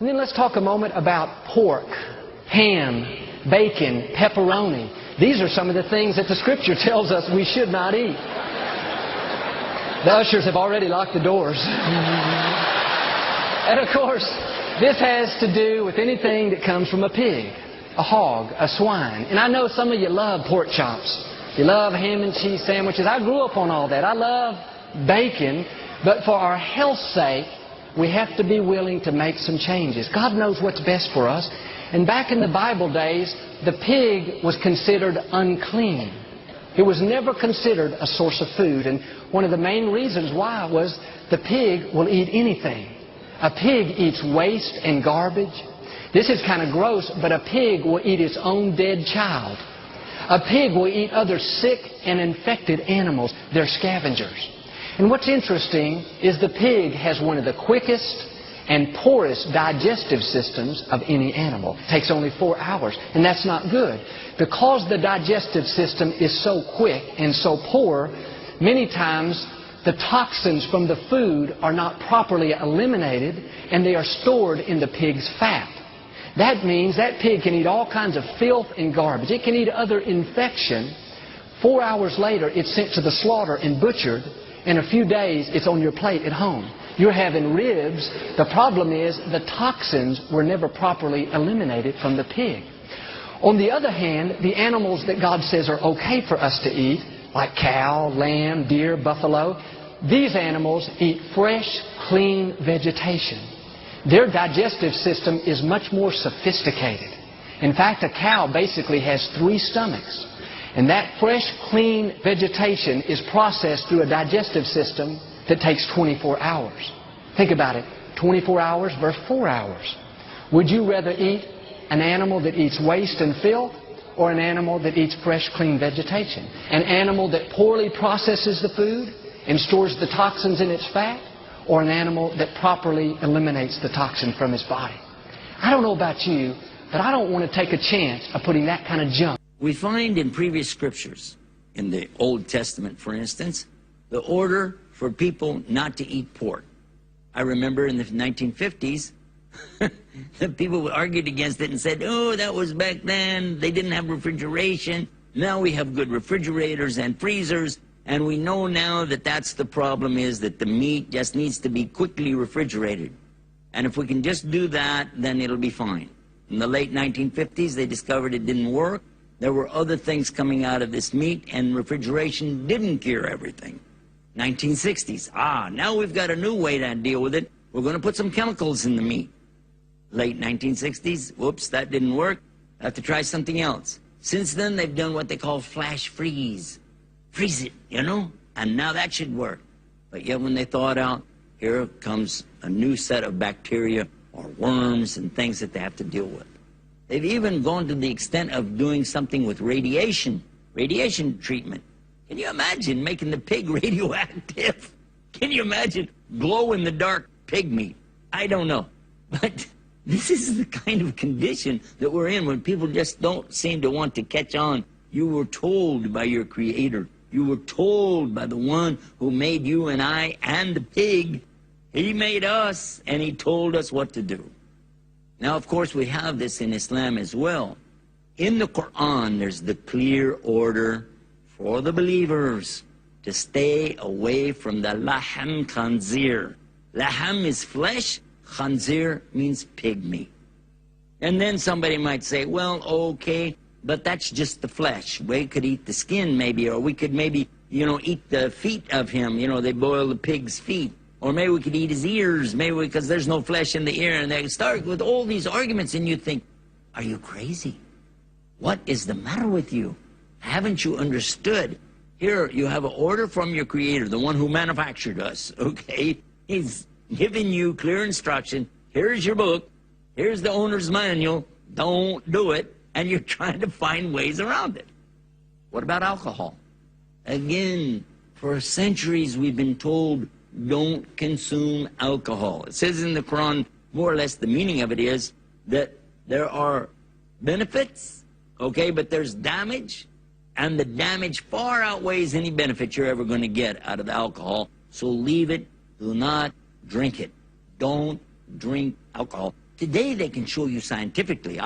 And then let's talk a moment about pork, ham, bacon, pepperoni. These are some of the things that the Scripture tells us we should not eat. The ushers have already locked the doors. And of course, this has to do with anything that comes from a pig, a hog, a swine. And I know some of you love pork chops. You love ham and cheese sandwiches. I grew up on all that. I love bacon. But for our health's sake, we have to be willing to make some changes. God knows what's best for us. And back in the Bible days, the pig was considered unclean. It was never considered a source of food. And one of the main reasons why was the pig will eat anything. A pig eats waste and garbage. This is kind of gross, but a pig will eat its own dead child. A pig will eat other sick and infected animals. They're scavengers. And what's interesting is the pig has one of the quickest and poorest digestive systems of any animal. It takes only 4 hours, and that's not good. Because the digestive system is so quick and so poor, many times the toxins from the food are not properly eliminated, and they are stored in the pig's fat. That means that pig can eat all kinds of filth and garbage. It can eat other infection. 4 hours later, it's sent to the slaughter and butchered. In a few days, it's on your plate at home. You're having ribs. The problem is the toxins were never properly eliminated from the pig. On the other hand, the animals that God says are okay for us to eat, like cow, lamb, deer, buffalo, these animals eat fresh, clean vegetation. Their digestive system is much more sophisticated. In fact, a cow basically has 3 stomachs. And that fresh, clean vegetation is processed through a digestive system that takes 24 hours. Think about it. 24 hours versus 4 hours. Would you rather eat an animal that eats waste and filth, or an animal that eats fresh, clean vegetation? An animal that poorly processes the food and stores the toxins in its fat, or an animal that properly eliminates the toxin from its body? I don't know about you, but I don't want to take a chance of putting that kind of junk. We find in previous scriptures, in the Old Testament, for instance, the order for people not to eat pork. I remember in the 1950s, the people argued against it and said, oh, that was back then. They didn't have refrigeration. Now we have good refrigerators and freezers. And we know now that that's the problem, is that the meat just needs to be quickly refrigerated. And if we can just do that, then it'll be fine. In the late 1950s, they discovered it didn't work. There were other things coming out of this meat, and refrigeration didn't cure everything. 1960s, now we've got a new way to deal with it. We're going to put some chemicals in the meat. Late 1960s, whoops, that didn't work. Have to try something else. Since then, they've done what they call flash freeze. Freeze it, you know, and now that should work. But yet when they thaw it out, here comes a new set of bacteria or worms and things that they have to deal with. They've even gone to the extent of doing something with radiation treatment. Can you imagine making the pig radioactive? Can you imagine glow-in-the-dark pig meat? I don't know. But this is the kind of condition that we're in when people just don't seem to want to catch on. You were told by your Creator. You were told by the one who made you and I and the pig. He made us, and he told us what to do. Now, of course, we have this in Islam as well. In the Quran, there's the clear order for the believers to stay away from the laham khanzir. Laham is flesh, khanzir means pig meat. And then somebody might say, well, okay, but that's just the flesh. We could eat the skin maybe, or we could maybe, eat the feet of him. They boil the pig's feet. Or maybe we could eat his ears, maybe because there's no flesh in the ear. And they start with all these arguments, and you think, are you crazy? What is the matter with you? Haven't you understood? Here, you have an order from your Creator, the one who manufactured us, okay? He's giving you clear instruction. Here's your book. Here's the owner's manual. Don't do it. And you're trying to find ways around it. What about alcohol? Again, for centuries we've been told, don't consume alcohol. It says in the Quran, more or less the meaning of it is that there are benefits, okay, but there's damage, and the damage far outweighs any benefit you're ever going to get out of the alcohol. So leave it. Do not drink it. Don't drink alcohol. Today they can show you scientifically,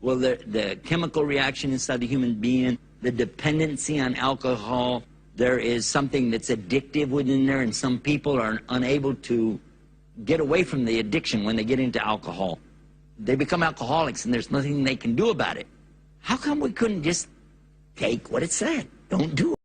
well, the chemical reaction inside the human being, the dependency on alcohol, there is something that's addictive within there, and some people are unable to get away from the addiction when they get into alcohol. They become alcoholics, and there's nothing they can do about it. How come we couldn't just take what it said? Don't do it.